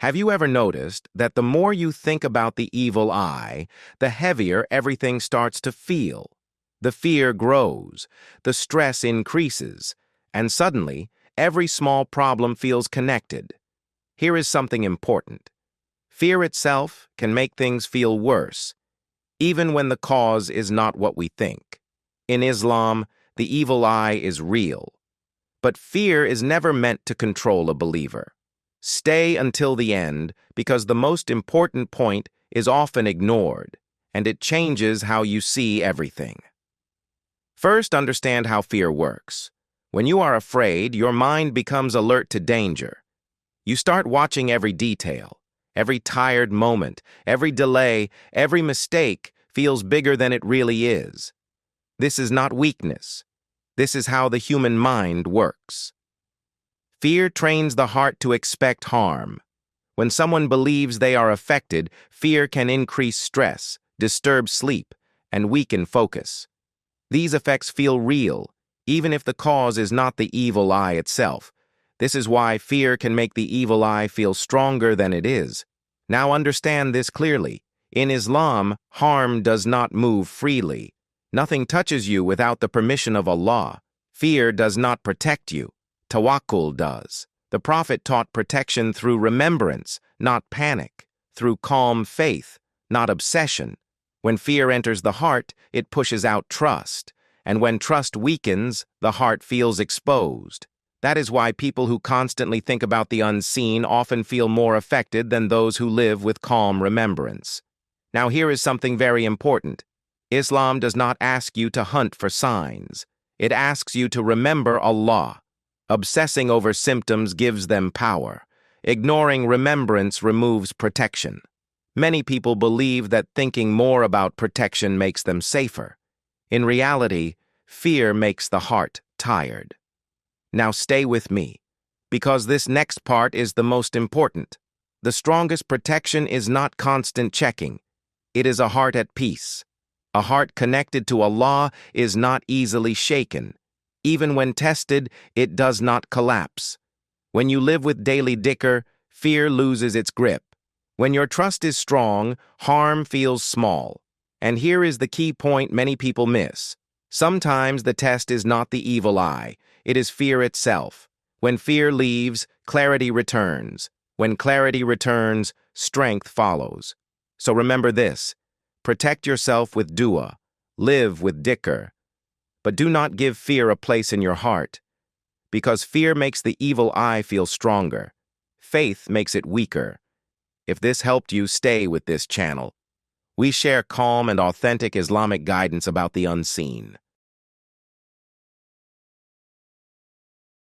Have you ever noticed that the more you think about the evil eye, the heavier everything starts to feel? The fear grows, the stress increases, and suddenly, every small problem feels connected. Here is something important. Fear itself can make things feel worse, even when the cause is not what we think. In Islam, the evil eye is real. But fear is never meant to control a believer. Stay until the end, because the most important point is often ignored, and it changes how you see everything. First, understand how fear works. When you are afraid, your mind becomes alert to danger. You start watching every detail. Every tired moment, every delay, every mistake feels bigger than it really is. This is not weakness. This is how the human mind works. Fear trains the heart to expect harm. When someone believes they are affected, fear can increase stress, disturb sleep, and weaken focus. These effects feel real, even if the cause is not the evil eye itself. This is why fear can make the evil eye feel stronger than it is. Now understand this clearly. In Islam, harm does not move freely. Nothing touches you without the permission of Allah. Fear does not protect you. Tawakkul does. The Prophet taught protection through remembrance, not panic, through calm faith, not obsession. When fear enters the heart, it pushes out trust, and when trust weakens, the heart feels exposed. That is why people who constantly think about the unseen often feel more affected than those who live with calm remembrance. Now here is something very important. Islam does not ask you to hunt for signs. It asks you to remember Allah. Obsessing over symptoms gives them power. Ignoring remembrance removes protection. Many people believe that thinking more about protection makes them safer. In reality, fear makes the heart tired. Now stay with me, because this next part is the most important. The strongest protection is not constant checking. It is a heart at peace. A heart connected to Allah is not easily shaken. Even when tested, it does not collapse. When you live with daily dhikr, fear loses its grip. When your trust is strong, harm feels small. And here is the key point many people miss. Sometimes the test is not the evil eye. It is fear itself. When fear leaves, clarity returns. When clarity returns, strength follows. So remember this. Protect yourself with dua. Live with dhikr. But do not give fear a place in your heart, because fear makes the evil eye feel stronger. Faith makes it weaker. If this helped you, stay with this channel. We share calm and authentic Islamic guidance about the unseen.